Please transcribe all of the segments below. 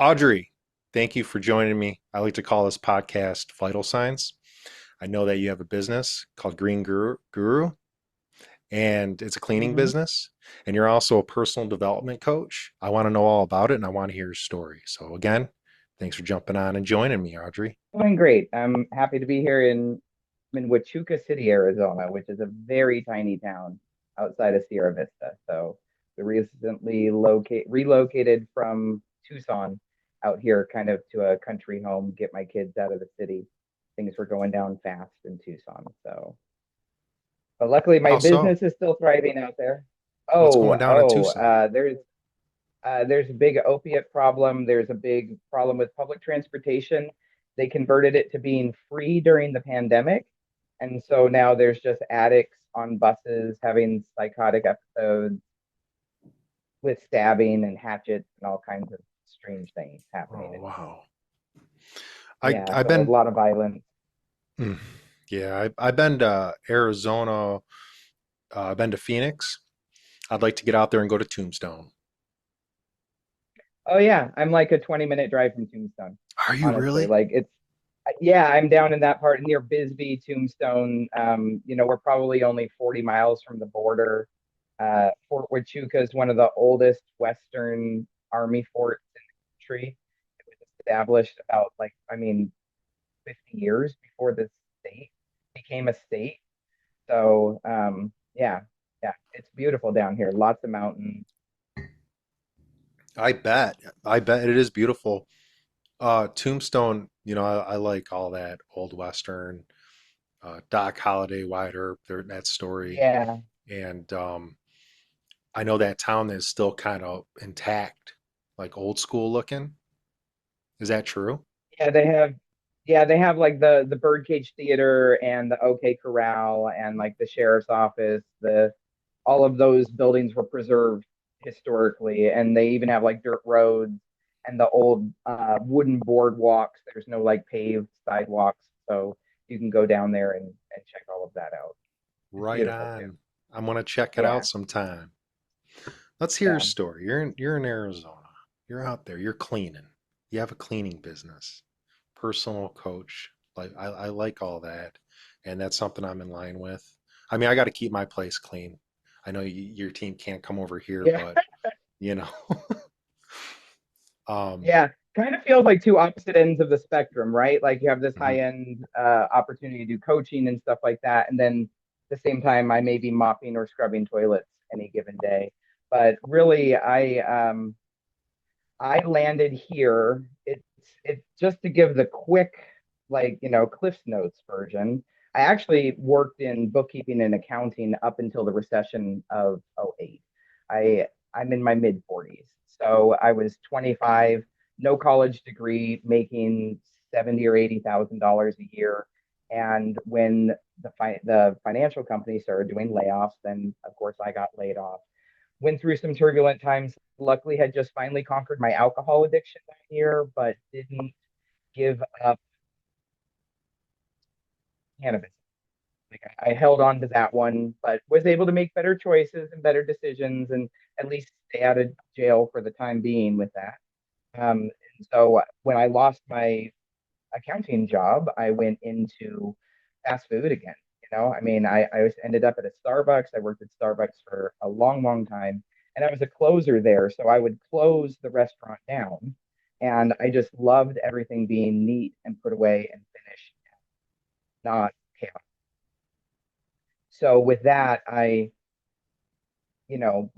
Audrey, thank you for joining me. I like to call this podcast Vital Signs. I know that you have a business called Green Guru, and it's a cleaning Hmm. business, and you're also a personal development coach. I want to know all about it, and I want to hear your story. So, again, thanks for jumping on and joining me, Audrey. Doing great. I'm happy to be here in Huachuca City, Arizona, which is a very tiny town outside of Sierra Vista. So we recently relocated from Tucson out here kind of to a country home, get my kids out of the city. Things were going down fast in Tucson. But luckily my How so? business is still thriving out there. What's going down in Tucson? There's a big opiate problem. There's a big problem with public transportation. They converted it to being free during the pandemic. And so now there's just addicts on buses having psychotic episodes with stabbing and hatchets and all kinds of strange things happening. Oh, And wow. yeah, I've so a been, lot of violence. mm, yeah, I've been to Arizona. I've been to Phoenix. I'd like to get out there and go to Tombstone. Oh yeah, I'm like a 20-minute drive from Tombstone, Are you honestly. really? Like it's yeah, I'm down in that part near Bisbee, Tombstone. We're probably only 40 miles from the border. Fort Huachuca is one of the oldest Western Army forts in the country. It was established about, like, I mean, 50 years before the state became a state. So, yeah, it's beautiful down here. Lots of mountains. I bet. I bet it is beautiful. Tombstone, I like all that old Western, Doc Holliday, Wyatt Earp, that story. Yeah, And I know that town is still kind of intact, like old school looking. Is that true? yeah, they have like the Birdcage Theater and the OK Corral and like the sheriff's office. The All of those buildings were preserved historically, and they even have like dirt roads and the old wooden boardwalks. There's no like paved sidewalks, so you can go down there and check all of that out. It's Right beautiful too. on. I'm gonna check it out Yeah, sometime. Let's hear your yeah. story. You're in Arizona. You're out there. You're cleaning. You have a cleaning business, personal coach. Like I like all that, and that's something I'm in line with. I mean, I got to keep my place clean. I know your team can't come over here, Yeah, but you know, um, yeah. Kind of feels like two opposite ends of the spectrum, right? Like you have this mhm. high end opportunity to do coaching and stuff like that, and then at the same time, I may be mopping or scrubbing toilets any given day. But really, I landed here. It's just to give the quick, like, Cliff's Notes version. I actually worked in bookkeeping and accounting up until the recession of '08. I'm in my mid 40s. So I was 25, no college degree, making 70 or $80,000 a year. And when the financial company started doing layoffs, then of course I got laid off. Went through some turbulent times. Luckily, had just finally conquered my alcohol addiction that year, but didn't give up cannabis. Like I held on to that one, but was able to make better choices and better decisions, and at least stay out of jail for the time being with that. And so when I lost my accounting job, I went into fast food again. I mean, I ended up at a Starbucks. I worked at Starbucks for a long, long time, and I was a closer there. So I would close the restaurant down, and I just loved everything being neat and put away and finished, not chaos. So with that,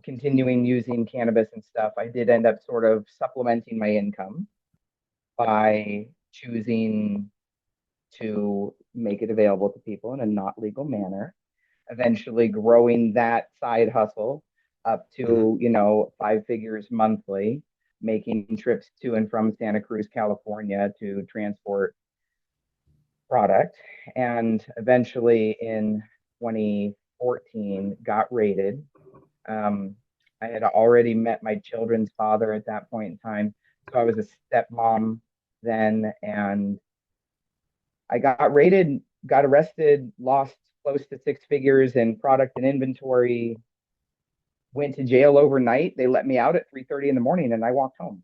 continuing using cannabis and stuff, I did end up sort of supplementing my income by choosing to make it available to people in a not legal manner, eventually growing that side hustle up Mhm. to, 5 figures monthly, making trips to and from Santa Cruz, California to transport product. And eventually in 2014, got raided. Um, I had already met my children's father at that point in time. So I was a stepmom then, and I got raided, got arrested, lost close to 6 figures in product and inventory, went to jail overnight. They let me out at 3:30 in the morning and I walked home.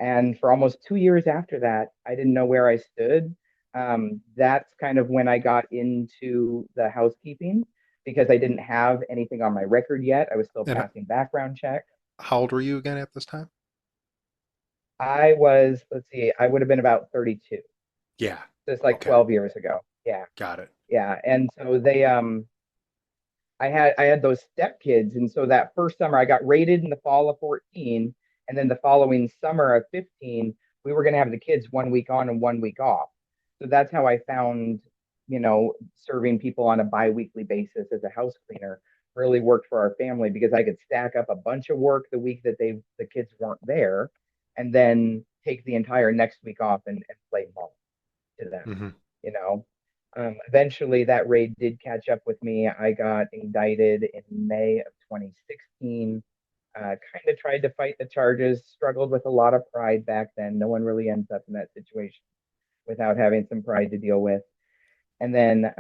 And for almost 2 years after that, I didn't know where I stood. That's kind of when I got into the housekeeping because I didn't have anything on my record yet. I was still And passing background check. how old were you again at this time? I was, let's see, I would have been about 32. Yeah. So it's like Okay. 12 years ago. Yeah. Got it. Yeah. And so I had those stepkids, and so that first summer I got rated in the fall of 14, and then the following summer of 15, we were going to have the kids 1 week on and 1 week off. So that's how I found, serving people on a biweekly basis as a house cleaner really worked for our family because I could stack up a bunch of work the week that the kids weren't there, and then take the entire next week off and play ball to them, Hmm. you know. Eventually, that raid did catch up with me. I got indicted in May of 2016. Kind of tried to fight the charges, struggled with a lot of pride back then. No one really ends up in that situation without having some pride to deal with. And then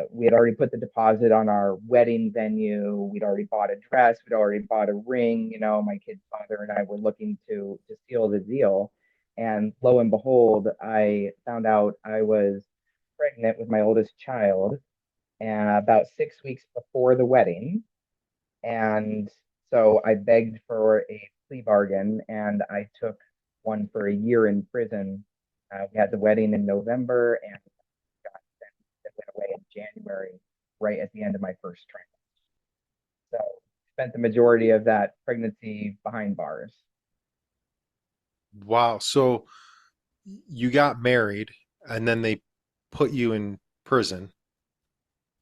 we had already put the deposit on our wedding venue. We'd already bought a dress. We'd already bought a ring. My kid's father and I were looking to seal the deal. And lo and behold, I found out I was pregnant with my oldest child about 6 weeks before the wedding. And so I begged for a plea bargain and I took one for a year in prison. We had the wedding in November and got sent away in January, right at the end of my first term. So spent the majority of that pregnancy behind bars. Wow. So you got married and then they put you in prison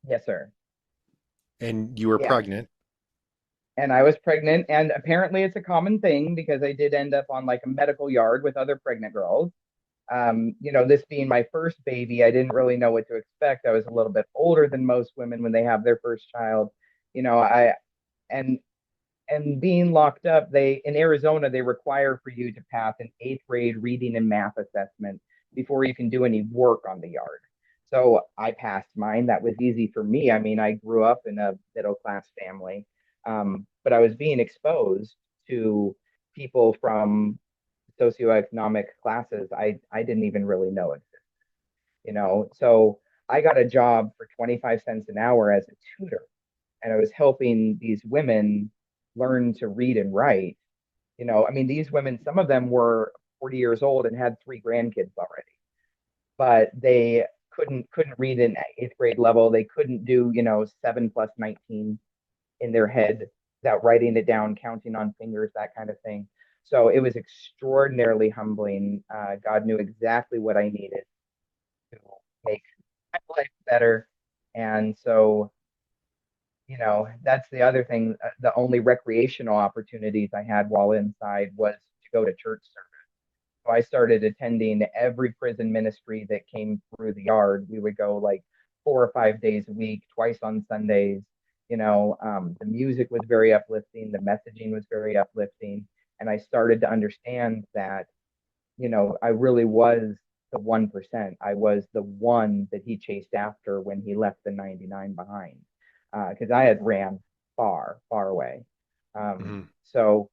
Yes, sir. and you were Yeah. pregnant. And I was pregnant, and apparently it's a common thing because I did end up on like a medical yard with other pregnant girls. This being my first baby, I didn't really know what to expect. I was a little bit older than most women when they have their first child. I and and being locked up, they in Arizona they require for you to pass an eighth grade reading and math assessment before you can do any work on the yard. So I passed mine. That was easy for me. I mean, I grew up in a middle class family, but I was being exposed to people from socioeconomic classes I didn't even really know existed. So I got a job for 25 cents an hour as a tutor, and I was helping these women learn to read and write. I mean, these women, some of them were 40 years old and had three grandkids already, but they couldn't read in eighth grade level. They couldn't do, 7 plus 19 in their head without writing it down, counting on fingers, that kind of thing. So it was extraordinarily humbling. God knew exactly what I needed to make my life better. And so, that's the other thing. The only recreational opportunities I had while inside was to go to church service. So I started attending every prison ministry that came through the yard. We would go like 4 or 5 days a week, twice on Sundays. The music was very uplifting, the messaging was very uplifting, and I started to understand that, I really was the 1%. I was the one that he chased after when he left the 99 behind, because I had ran far, far away. Um, Hmm. so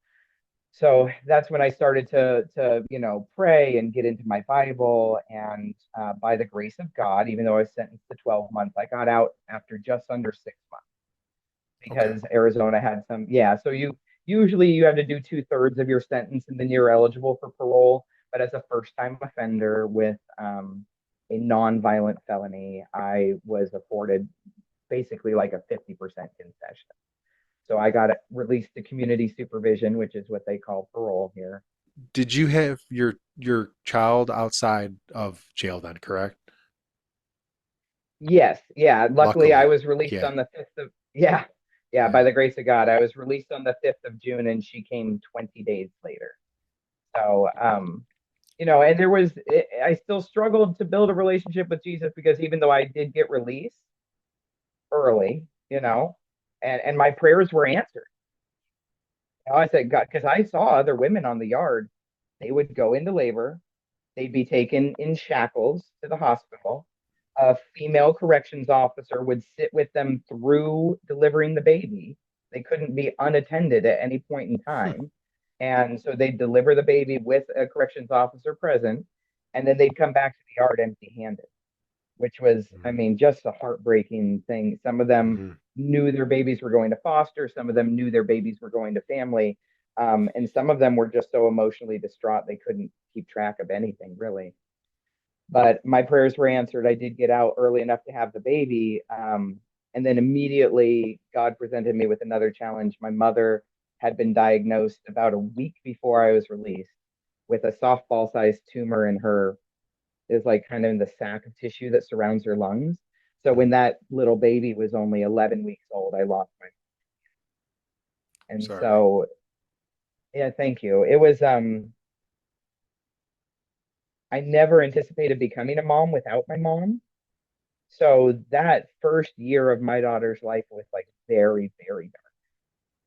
so that's when I started to pray and get into my Bible. And by the grace of God, even though I was sentenced to 12 months, I got out after just under 6 months Okay. because Arizona had some. Yeah, so you have to do 2/3 of your sentence and then you're eligible for parole. But as a first time offender with a non-violent felony, I was afforded basically like a 50% concession. So I got released to community supervision, which is what they call parole here. Did you have your child outside of jail then, correct? Yes, yeah. Luckily, I Luckily. was released Yeah. on the 5th of, yeah, yeah, by Yeah. the grace of God. I was released on the 5th of June and she came 20 days later. So, and I still struggled to build a relationship with Jesus because even though I did get released early, and my prayers were answered. I said, God, because I saw other women on the yard, they would go into labor. They'd be taken in shackles to the hospital. A female corrections officer would sit with them through delivering the baby. They couldn't be unattended at any point in Hmm. time. And so they'd deliver the baby with a corrections officer present, and then they'd come back to the yard empty handed, which was, I Mhm. mean, just a heartbreaking thing. Some of them Mhm. knew their babies were going to foster, some of them knew their babies were going to family. And some of them were just so emotionally distraught they couldn't keep track of anything really. But my prayers were answered. I did get out early enough to have the baby. And then immediately, God presented me with another challenge. My mother had been diagnosed about a week before I was released with a softball sized tumor in her, is like kind of in the sac of tissue that surrounds her lungs. So when Mhm. that little baby was only 11 weeks old, I lost my. And Sorry. so, yeah, thank you. It was, I never anticipated becoming a mom without my mom. So that first year of my daughter's life was like very, very dark,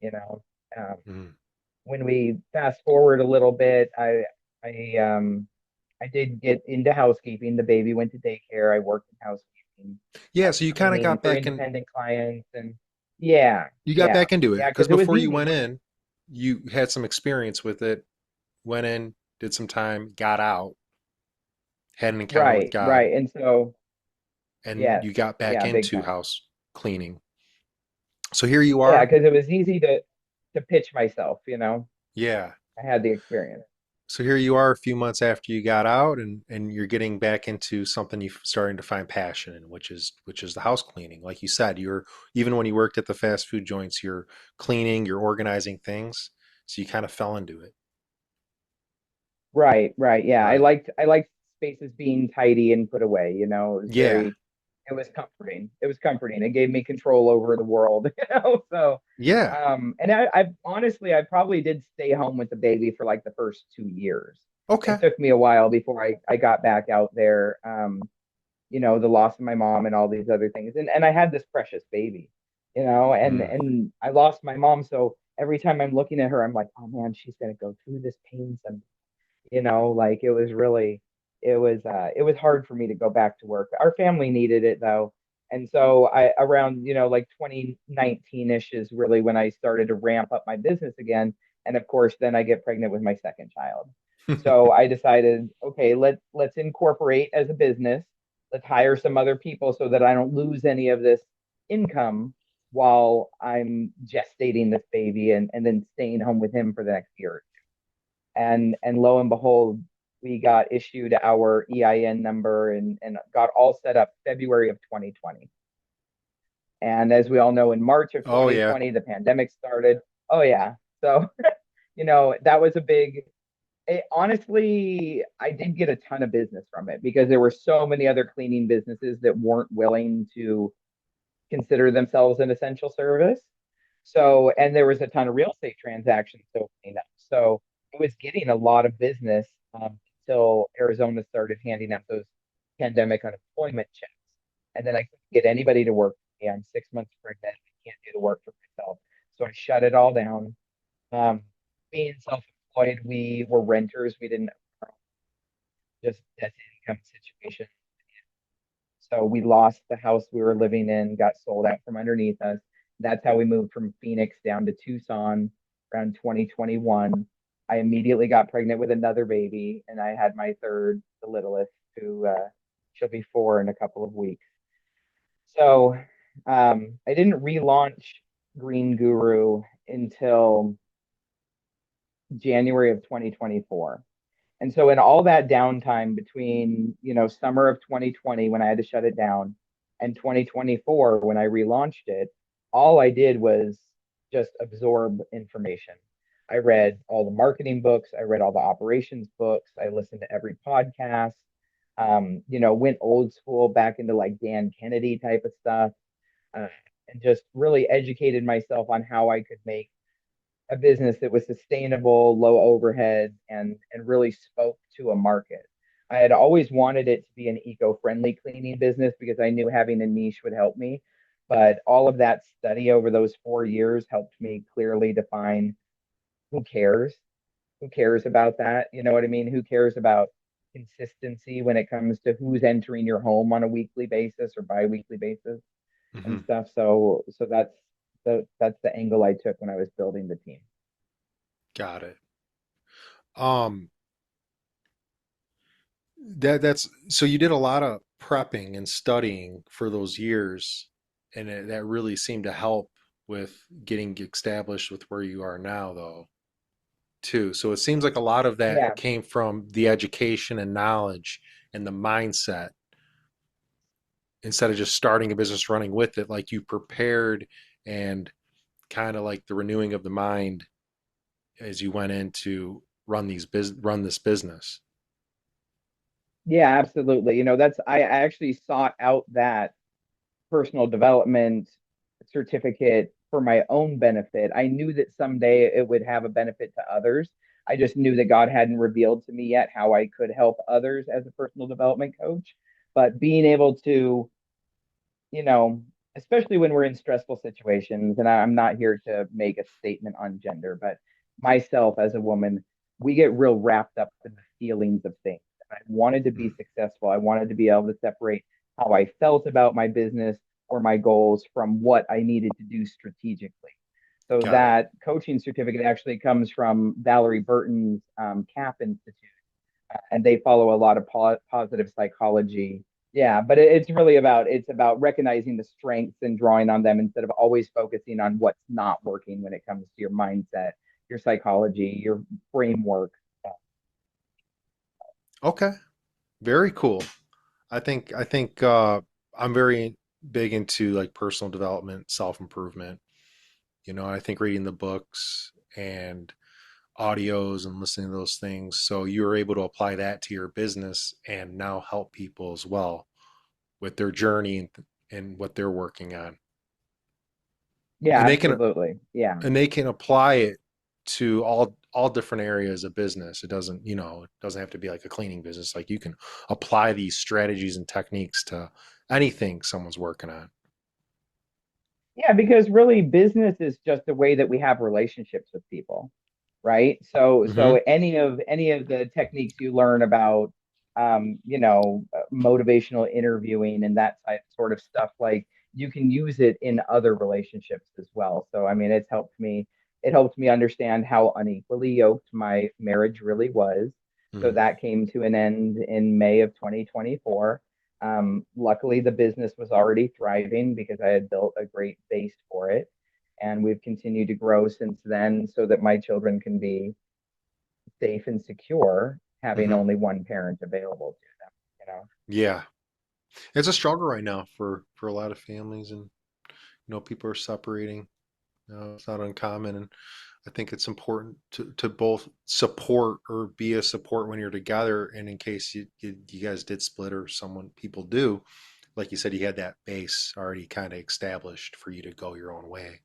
you know. Um, Mhm. when we fast forward a little bit, I I did get into housekeeping. The baby went to daycare. I worked in housekeeping, Yeah, so you kind of cleaning got for back in. independent clients, and yeah, You got yeah, back into it yeah, because because it was before you easy. went in, you had some experience with it. Went in, did some time, got out, had an encounter with Right, God, right. And so and yes, you got back yeah, big into time. house cleaning. So here you Yeah, are. because it was easy to pitch myself, Yeah. I had the experience. So here you are a few months after you got out, and you're getting back into something you're starting to find passion in, which is the house cleaning. Like you said, you're even when you worked at the fast food joints, you're cleaning, you're organizing things. So you kind of fell into it. Right, right. Yeah. I Right. liked I liked spaces being tidy and put away, It was Yeah. very it was comforting. It was comforting. It gave me control over the world, So Yeah. and I honestly I probably did stay home with the baby for like the first 2 years. It Okay. took me a while before I got back out there. The loss of my mom and all these other things. And I had this precious baby, and Mm. and I lost my mom. So every time I'm looking at her, I'm like, oh man, she's gonna go through this pain some like it was really it was hard for me to go back to work. Our family needed it though. And so I around, like 2019-ish is really when I started to ramp up my business again. And of course, then I get pregnant with my second child. So I decided, okay, let's incorporate as a business. Let's hire some other people so that I don't lose any of this income while I'm gestating this baby and then staying home with him for the next year. And lo and behold, we got issued our EIN number and got all set up February of 2020. And as we all know, in March of Oh yeah. 2020, the pandemic started. Oh yeah. So, that was a big honestly, I did get a ton of business from it because there were so many other cleaning businesses that weren't willing to consider themselves an essential service. So, and there was a ton of real estate transactions opening up. So it was getting a lot of business until Arizona started handing out those pandemic unemployment checks. And then I couldn't get anybody to work for me. I'm 6 months pregnant. I can't do the work for myself. So I shut it all down. Um, Being self-employed, we were renters. We didn't just debt income situation. So we lost the house we were living in, got sold out from underneath us. That's how we moved from Phoenix down to Tucson around 2021. I immediately got pregnant with another baby, and I had my third, the littlest, who she'll be 4 in a couple of weeks. So I didn't relaunch Green Guru until January of 2024. And so in all that downtime between, summer of 2020 when I had to shut it down and 2024 when I relaunched it, all I did was just absorb information. I read all the marketing books, I read all the operations books, I listened to every podcast, went old school back into like Dan Kennedy type of stuff, uh, and just really educated myself on how I could make a business that was sustainable, low overhead, and really spoke to a market. I had always wanted it to be an eco-friendly cleaning business because I knew having a niche would help me. But all of that study over those 4 years helped me clearly define who cares, who cares about that. You know what I mean? Who cares about consistency when it comes to who's entering your home on a weekly basis or bi-weekly basis and Hmm. stuff. So that's the angle I took when I was building the team. Got it. Um, that's so you did a lot of prepping and studying for those years, and that really seemed to help with getting established with where you are now, though, too. So it seems like a lot of that Yeah, came from the education and knowledge and the mindset instead of just starting a business running with it. Like you prepared and kind of like the renewing of the mind as you went in to run this business. yeah, absolutely. That's I actually sought out that personal development certificate for my own benefit. I knew that someday it would have a benefit to others. I just knew that God hadn't revealed to me yet how I could help others as a personal development coach. But being able to, you know, especially when we're in stressful situations, and I'm not here to make a statement on gender, but myself as a woman, we get real wrapped up in the feelings of things. I wanted to be Mm. successful. I wanted to be able to separate how I felt about my business or my goals from what I needed to do strategically. So Got it. that coaching certificate actually comes from Valerie Burton's CAP Institute, and they follow a lot of positive psychology. Yeah, but it's about recognizing the strengths and drawing on them instead of always focusing on what's not working when it comes to your mindset, your psychology, your framework. Okay. Very cool. I think I'm very big into like personal development, self-improvement. I think reading the books and audios and listening to those things. So you're able to apply that to your business and now help people as well with their journey and what they're working on. Yeah, And absolutely. Yeah. they can apply it to all different areas of business. It doesn't have to be like a cleaning business. Like you can apply these strategies and techniques to anything someone's working on. Yeah, because really business is just a way that we have relationships with people, right? So Hmm. any of the techniques you learn about motivational interviewing and that type sort of stuff, like you can use it in other relationships as well. So I mean, it helped me understand how unequally yoked my marriage really was. So Hmm. that came to an end in May of 2024. Luckily, the business was already thriving because I had built a great base for it. And we've continued to grow since then so that my children can be safe and secure, having Hmm. only one parent available to them. Yeah, it's a struggle right now for a lot of families, and people are separating. It's not uncommon, and I think it's important to both support or be a support when you're together, and in case you guys did split or someone people do, like you said, you had that base already kind of established for you to go your own way.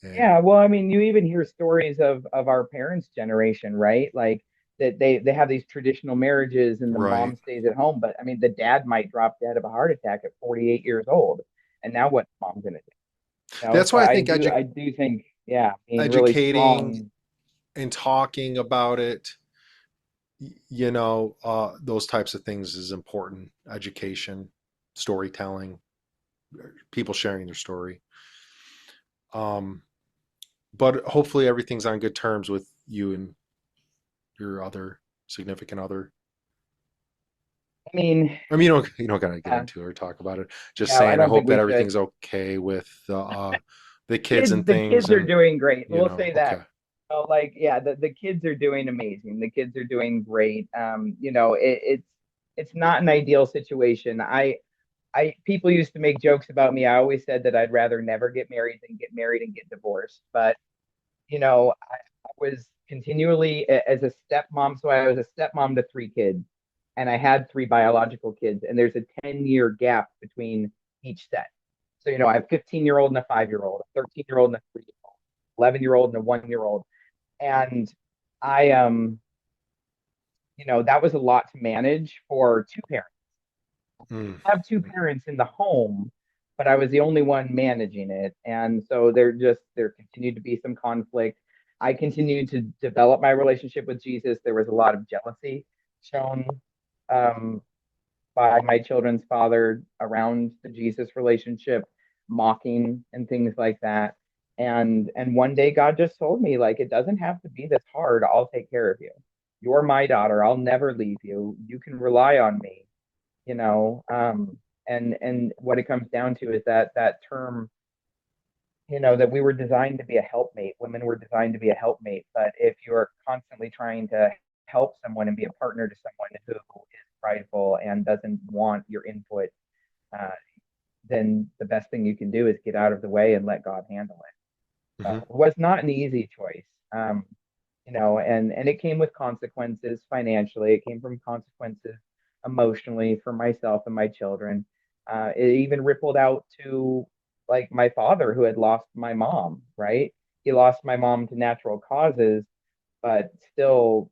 And Yeah, well, I mean, you even hear stories of our parents' generation, right? Like that they have these traditional marriages and the right, mom stays at home, but I mean, the dad might drop dead of a heart attack at 48 years old. And now what's mom gonna do? that's So why I I think do I do think, yeah, being really educating strong. and talking about it, those types of things is important. Education, storytelling, people sharing their story. Um, but hopefully everything's on good terms with you and your other significant other. I mean, I mean, you don't gotta get yeah, into it or talk about it. Just yeah, I saying, I don't think hope that we should. everything's okay with the kids Kids, and the things, kids are and doing great. We'll say that. okay. So, like, yeah, the kids are doing amazing. The kids are doing great. It's not an ideal situation. I people used to make jokes about me. I always said that I'd rather never get married than get married and get divorced. But I was continually as a stepmom. So I was a stepmom to three kids, and I had three biological kids, and there's a 10-year gap between each set. So, I have a 15-year-old and a 5-year-old, a 13-year-old and a 3-year-old, 11-year-old and a 1-year-old. And I, that was a lot to manage for two parents. Mm, I have two parents in the home, but I was the only one managing it. And so there continued to be some conflict. I continued to develop my relationship with Jesus. There was a lot of jealousy shown um, by my children's father around the Jesus relationship, mocking and things like that. And one day God just told me, like, it doesn't have to be this hard. I'll take care of you. You're my daughter. I'll never leave you. You can rely on me, you know. And what it comes down to is that term, that we were designed to be a helpmate. Women were designed to be a helpmate. But if you're constantly trying to help someone and be a partner to someone who is prideful and doesn't want your input, uh, then the best thing you can do is get out of the way and let God handle it. Hmm. It was not an easy choice. And it came with consequences financially. It came from consequences emotionally for myself and my children. It even rippled out to like my father, who had lost my mom. Right, he lost my mom to natural causes, but still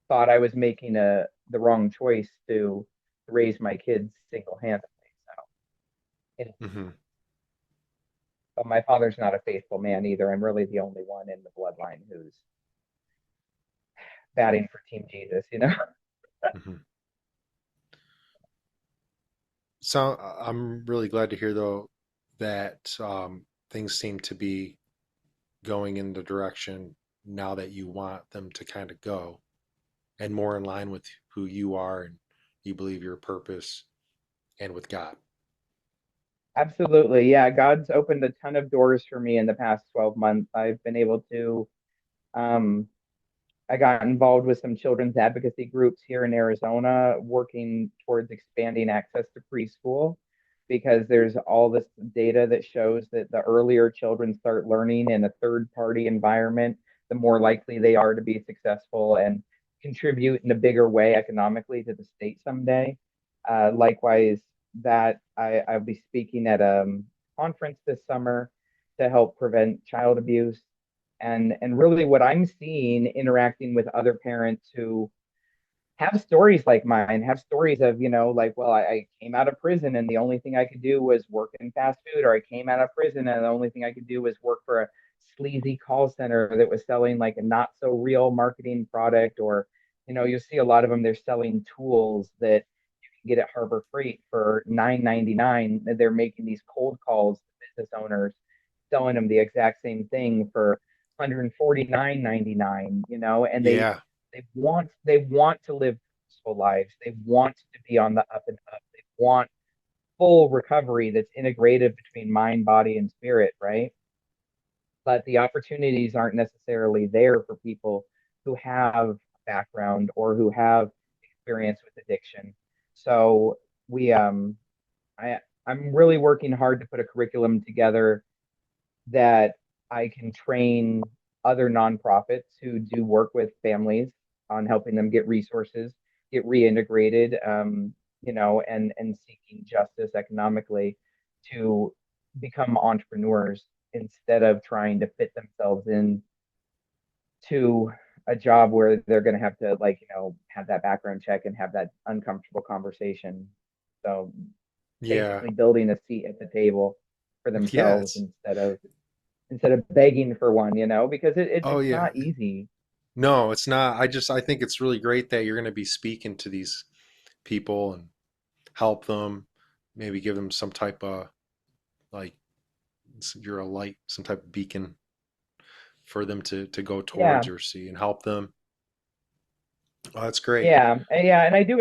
thought I was making the wrong choice to raise my kids single handedly. So, Hmm. but my father's not a faithful man either. I'm really the only one in the bloodline who's batting for Team Jesus. Hmm. So I'm really glad to hear though that things seem to be going in the direction now that you want them to kind of go, and more in line with who you are and you believe your purpose and with God. Absolutely. Yeah, God's opened a ton of doors for me in the past 12 months. I've been able to um I got involved with some children's advocacy groups here in Arizona, working towards expanding access to preschool because there's all this data that shows that the earlier children start learning in a third party environment, the more likely they are to be successful and contribute in a bigger way economically to the state someday. Likewise, I'll be speaking at a conference this summer to help prevent child abuse. And really what I'm seeing interacting with other parents who have stories like mine, have stories of, like, well, I came out of prison and the only thing I could do was work in fast food, or I came out of prison and the only thing I could do was work for a sleazy call center that was selling like a not so real marketing product, or, you'll see a lot of them, they're selling tools that you can get at Harbor Freight for $9.99. They're making these cold calls to business owners, selling them the exact same thing for $149.99, and Yeah. they want to live peaceful lives. They want to be on the up and up. They want full recovery that's integrated between mind, body, and spirit, right? But the opportunities aren't necessarily there for people who have background or who have experience with addiction. So we I I'm really working hard to put a curriculum together that I can train other nonprofits who do work with families on helping them get resources, get reintegrated, and seeking justice economically to become entrepreneurs instead of trying to fit themselves in to a job where they're going to have to, like, have that background check and have that uncomfortable conversation. So Yeah. basically building a seat at the table for themselves Yes. instead of begging for one, because Oh it's yeah. not easy. No, it's not. I think it's really great that you're going to be speaking to these people and help them, maybe give them some type of like you're a light, some type of beacon for them to go towards Yeah, or see and help them. Oh, that's great. yeah, and I do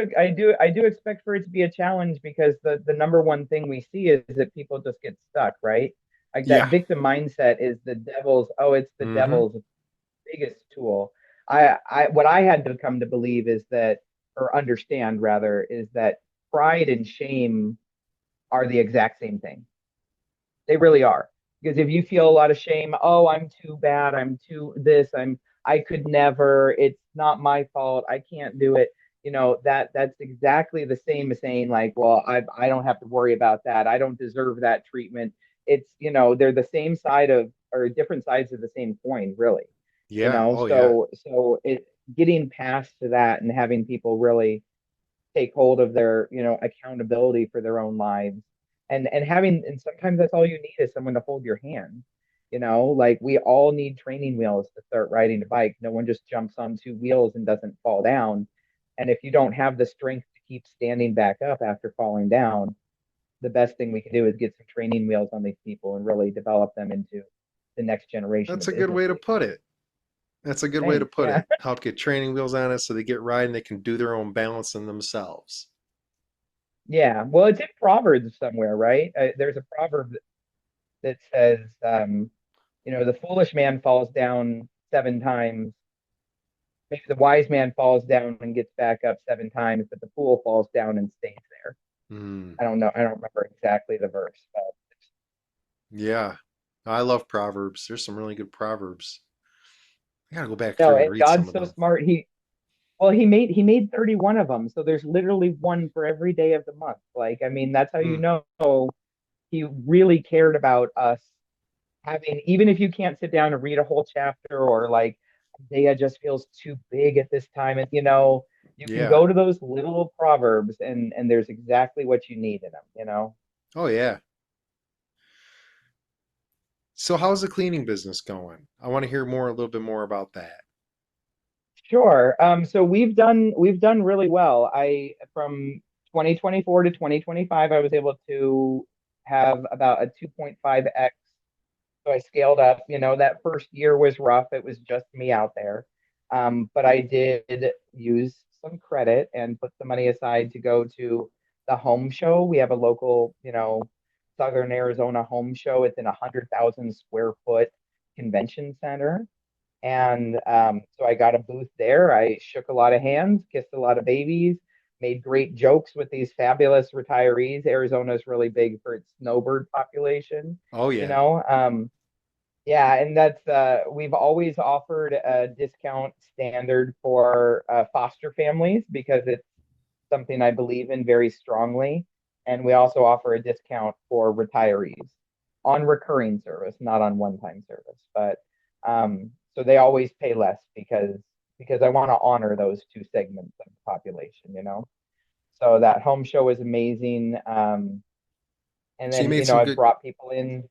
expect for it to be a challenge because the number one thing we see is that people just get stuck, right? Like that Yeah. victim mindset is the devil's. Oh, it's the Hmm. devil's biggest tool. I what I had to come to believe is that, or understand rather, is that pride and shame are the exact same thing. They really are. Because if you feel a lot of shame, oh, I'm too bad, I'm too this, I could never, it's not my fault, I can't do it. That's exactly the same as saying like, well, I don't have to worry about that. I don't deserve that treatment. They're the same side of, or different sides of the same coin, really. Yeah. Oh yeah. So it getting past to that and having people really take hold of their, accountability for their own lives, and sometimes that's all you need is someone to hold your hand. Like we all need training wheels to start riding a bike. No one just jumps on two wheels and doesn't fall down. And if you don't have the strength to keep standing back up after falling down, the best thing we can do is get some training wheels on these people and really develop them into the next generation That's of a good business way to leaders. put it. That's a good way to Thanks. put Yeah. it. Help get training wheels on it so they get right and they can do their own balancing themselves. Yeah. Well, it's in Proverbs somewhere, right? There's a proverb that says, the foolish man falls down 7 times. Maybe the wise man falls down and gets back up 7 times, but the fool falls down and stays there. Hmm. I don't know. I don't remember exactly the verse, but Yeah. I love Proverbs. There's some really good Proverbs. I gotta go back no, through and and read some God's of so them. smart. He made 31 of them. So there's literally one for every day of the month. Like, I mean, that's how you Hmm. know he really cared about us having, even if you can't sit down and read a whole chapter, or like Isaiah just feels too big at this time. And you can Yeah. go to those little proverbs, and there's exactly what you need in them. Oh, yeah. So how's the cleaning business going? I want to hear more, a little bit more about that. Sure. So we've done really well. I From 2024 to 2025, I was able to have about a 2.5x. So I scaled up. That first year was rough. It was just me out there. But I did use some credit and put some money aside to go to the home show. We have a local, Southern Arizona home show. It's in 100,000 square foot convention center. And so I got a booth there. I shook a lot of hands, kissed a lot of babies, made great jokes with these fabulous retirees. Arizona is really big for its snowbird population, Oh, you yeah. know. Yeah, and that's we've always offered a discount standard for foster families because it's something I believe in very strongly. And we also offer a discount for retirees on recurring service, not on one-time service. But so they always pay less because I want to honor those two segments of the population. So that home show is amazing. And So you then, made some I've good, brought people in.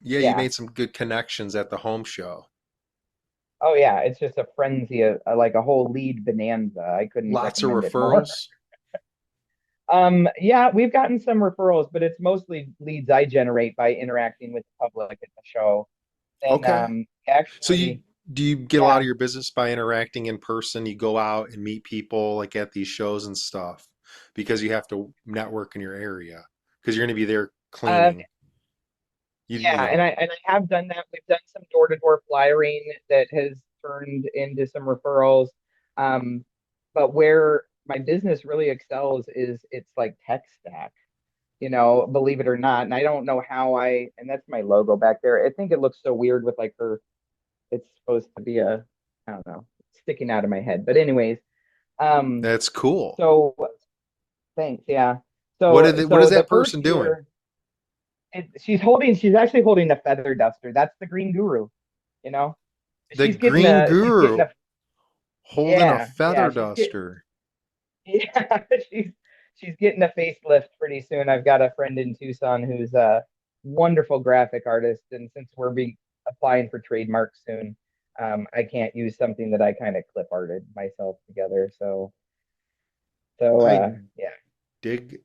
yeah, you Yeah. made some good connections at the home show. Oh yeah, it's just a frenzy, like a whole lead bonanza. I couldn't Lots of recommend it more. referrals. Yeah, we've gotten some referrals, but it's mostly leads I generate by interacting with the public at the show. And Okay. So you actually, do you get a lot yeah, of your business by interacting in person? You go out and meet people like at these shows and stuff because you have to network in your area because you're going to be there uh, cleaning. You yeah, and know. I have done that. We've done some door-to-door flyering that has turned into some referrals. But where my business really excels is its like tech stack. Believe it or not. And I don't know and that's my logo back there. I think it looks so weird with like it's supposed to be I don't know, sticking out of my head. But anyways, um, That's cool. so thanks. Yeah. What So, is what so is the that first person doing? year, she's actually holding the feather duster. That's the green guru, you know, The she's getting green a, she's getting guru a, holding a yeah, feather yeah, she's getting, duster. yeah, she's getting a facelift pretty soon. I've got a friend in Tucson who's a wonderful graphic artist, and since we're be applying for trademarks soon, I can't use something that I kind of clip arted myself together. So I yeah, dig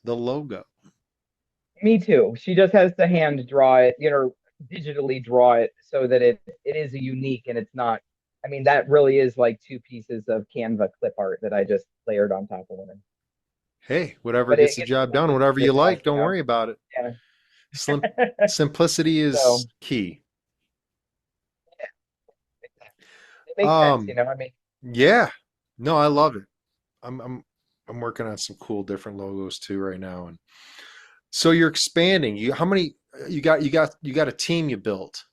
the logo. me too. She just has to hand draw it, digitally draw it so that it is a unique and it's not. I mean, that really is like two pieces of Canva clip art that I just layered on top of one. Hey, whatever But gets it the gets the job done, publicity whatever you it does, like, don't worry about it. Yeah. Slim simplicity So is key. yeah, it makes sense, Um, I mean, yeah. No, I love it. I'm I'm I'm working on some cool different logos too right now. And so you're expanding. You how many you got a team you built.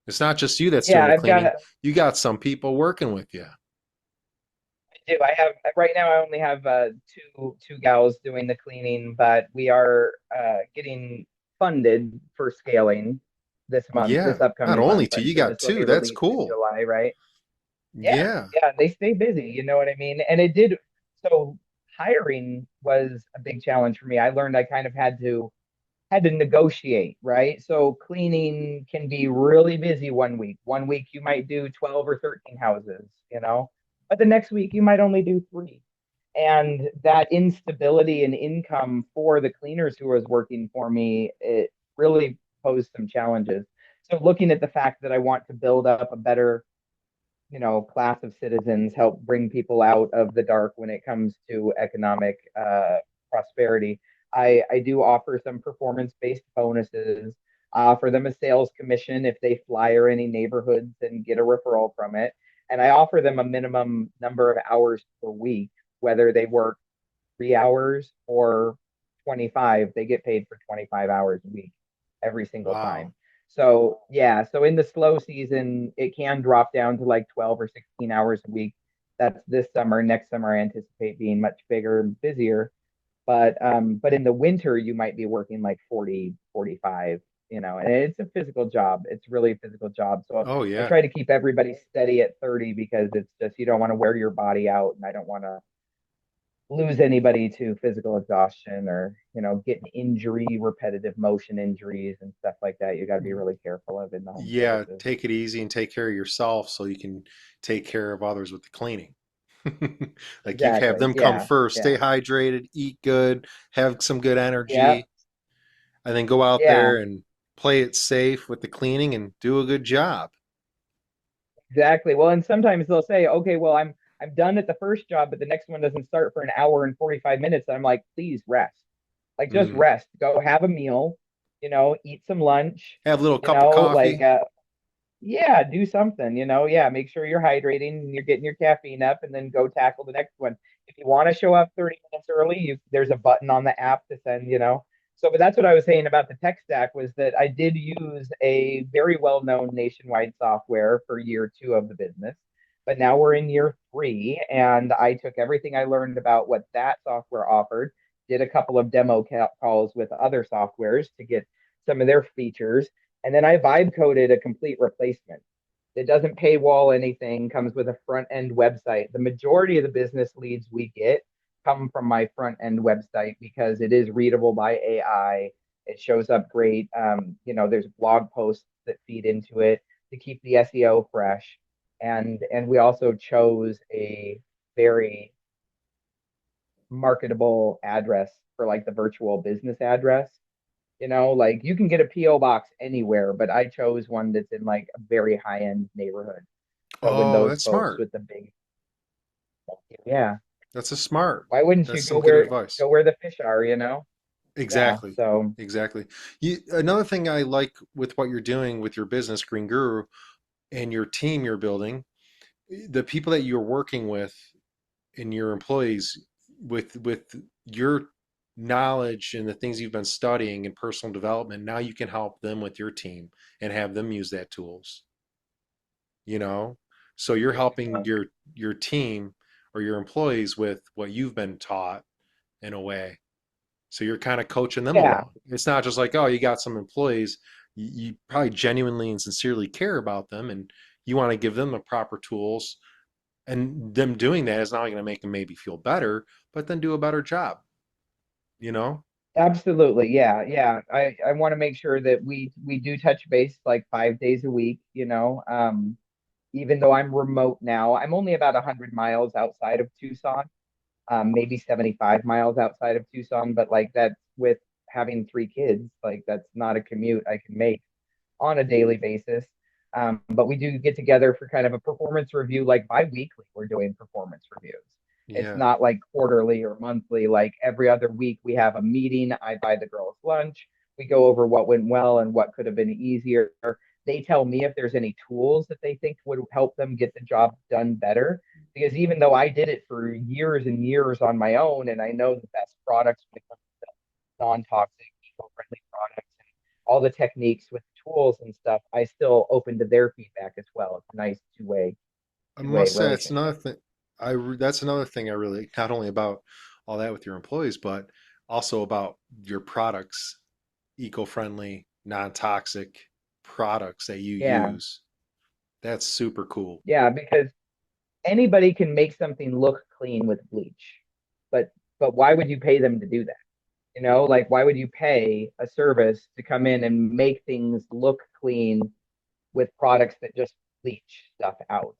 It's not just you that's yeah, doing the I've got cleaning. You got some people working with you. I do. I have right now. I only have two gals doing the cleaning, but we are getting funded for scaling Yeah. this Not upcoming only month. two, I'm you sure got this will two. be That's released in cool. July, right? Yeah, Yeah. yeah, they stay busy, you know what I mean? And it did, so hiring was a big challenge for me. I learned I kind of had to negotiate, right? So cleaning can be really busy one week. One week you might do 12 or 13 houses, but the next week you might only do three. And that instability in income for the cleaners who was working for me, it really posed some challenges. So looking at the fact that I want to build up a better, class of citizens, help bring people out of the dark when it comes to economic prosperity. I do offer some performance-based bonuses. I offer them a sales commission if they flyer any neighborhoods and get a referral from it. And I offer them a minimum number of hours per week, whether they work 3 hours or 25, they get paid for 25 hours a week every single Wow. time. So, yeah, so in the slow season, it can drop down to like 12 or 16 hours a week. That's this summer. Next summer, I anticipate being much bigger and busier. But in the winter, you might be working like 40, 45, and it's a physical job. It's really a physical job. So Oh I yeah. try to keep everybody steady at 30 because it's just you don't want to wear your body out, and I don't want to lose anybody to physical exhaustion or get an injury, repetitive motion injuries and stuff like that. You got to be really careful of in the home Yeah, services. take it easy and take care of yourself so you can take care of others with the cleaning. Like you have Exactly. them come Yeah. first, stay Yeah. hydrated, eat good, have some good Yeah. energy, and then go out Yeah. there and play it safe with the cleaning and do a good job. Exactly. Well, and sometimes they'll say, "Okay, well, I'm done at the first job, but the next one doesn't start for an hour and 45 minutes." And I'm like, "Please rest. Like just Hmm. rest. Go have a meal, eat some lunch, Have a little cup of like coffee. yeah, do something, yeah, make sure you're hydrating and you're getting your caffeine up and then go tackle the next one. If you want to show up 30 minutes early, there's a button on the app to send. So, but that's what I was saying about the tech stack was that I did use a very well-known nationwide software for year two of the business, but now we're in year three, and I took everything I learned about what that software offered, did a couple of demo calls with other softwares to get some of their features, and then I vibe coded a complete replacement. It doesn't paywall anything, comes with a front end website. The majority of the business leads we get come from my front end website because it is readable by AI. It shows up great. There's blog posts that feed into it to keep the SEO fresh. And we also chose a very marketable address for like the virtual business address. Like you can get a PO box anywhere, but I chose one that's in like a very high end neighborhood. So when Oh, those that's folks smart. with the big, yeah, That's a smart. why wouldn't you That's some good go advice. where the fish are? Yeah. Exactly. So Exactly. Another thing I like with what you're doing with your business, Green Guru, and your team you're building, the people that you're working with and your employees with your knowledge and the things you've been studying in personal development, now you can help them with your team and have them use that tools, you know? So you're helping your team or your employees with what you've been taught in a way. So you're kind of coaching them yeah, along. It's not just like, oh, you got some employees, you probably genuinely and sincerely care about them and you want to give them the proper tools. And them doing that is not going to make them maybe feel better, but then do a better job, you know? absolutely. Yeah. Yeah. I want to make sure that we do touch base like 5 days a week, even though I'm remote now, I'm only about 100 miles outside of Tucson, maybe 75 miles outside of Tucson, but like that's with having three kids, like that's not a commute I can make on a daily basis. But we do get together for kind of a performance review, like bi-weekly, we're doing performance reviews. It's Yeah. not like quarterly or monthly, like every other week we have a meeting. I buy the girls lunch. We go over what went well and what could have been easier. They tell me if there's any tools that they think would help them get the job done better. Because even though I did it for years and years on my own, and I know the best products when it comes to non-toxic, eco-friendly products and all the techniques with tools and stuff, I still open to their feedback as well. It's a nice two-way I two-way must say it's relationship. another thing. That's another thing I really not only about all that with your employees, but also about your products, eco-friendly, non-toxic products that you Yeah. use. That's super cool. Yeah, because anybody can make something look clean with bleach. But but why would you pay them to do that? Like why would you pay a service to come in and make things look clean with products that just bleach stuff out?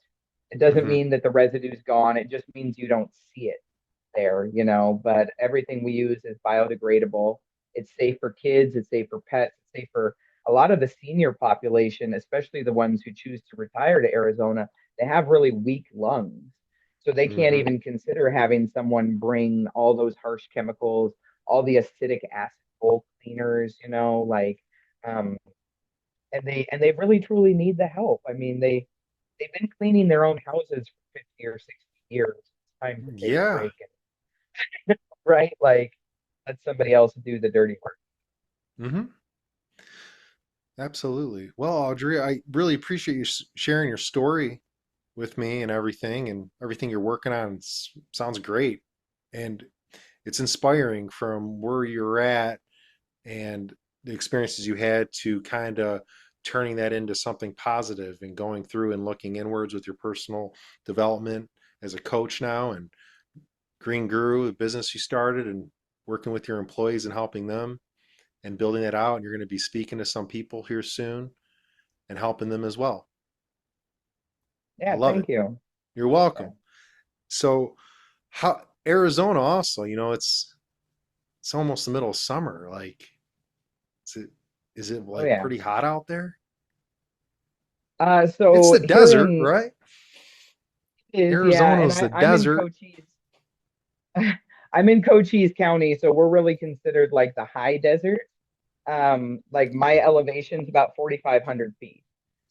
It doesn't Hmm. mean that the residue's gone. It just means you don't see it there. But everything we use is biodegradable. It's safe for kids, it's safe for pets, it's safe for a lot of the senior population, especially the ones who choose to retire to Arizona, they have really weak lungs. So they can't Hmm. even consider having someone bring all those harsh chemicals, all the acidic acid bowl cleaners, um, and they really truly need the help. I mean, they've been cleaning their own houses for 50 or 60 years. It's time to take a Yeah. break, right? Like let somebody else do the dirty work. Hmm. Absolutely. Well, Audrey, I really appreciate you sharing your story with me and everything you're working on. Sounds great. And it's inspiring from where you're at and the experiences you had to kind of turning that into something positive and going through and looking inwards with your personal development as a coach now and Green Guru, the business you started and working with your employees and helping them and building that out. And you're going to be speaking to some people here soon and helping them as well. I Yeah, love it. thank you. You're Yeah. welcome. So, how Arizona also, it's almost the middle of summer. Like, is it is it Oh like yeah. pretty hot out there? It's So the here desert, in right? is yeah, and Arizona's the I'm in desert. Cochise. I'm in Cochise County, so we're really considered like the high desert. Like my elevation's about 4,500 feet.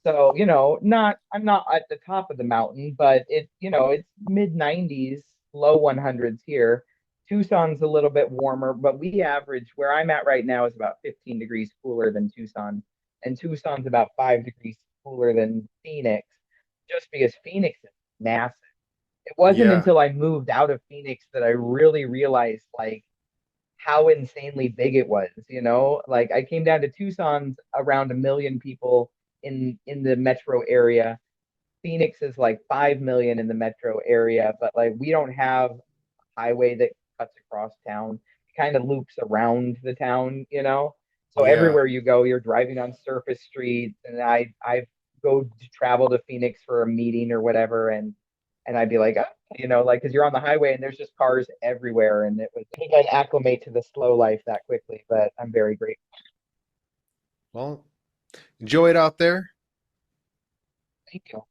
So, not I'm not at the top of the mountain, but it's mid 90s, low 100s here. Tucson's a little bit warmer, but we average where I'm at right now is about 15 degrees cooler than Tucson, and Tucson's about 5 degrees cooler than Phoenix, just because Phoenix is massive. It wasn't Yeah, until I moved out of Phoenix that I really realized like how insanely big it was. Like I came down to Tucson's around 1 million people in the metro area. Phoenix is like 5 million in the metro area, but like we don't have a highway that cuts across town. It kind of loops around the town. So yeah. everywhere you go, you're driving on surface streets, and I go to travel to Phoenix for a meeting or whatever, and I'd be like, like because you're on the highway and there's just cars everywhere, and it was I think I'd acclimate to the slow life that quickly, but I'm very grateful. Well, enjoy it out there. Thank you.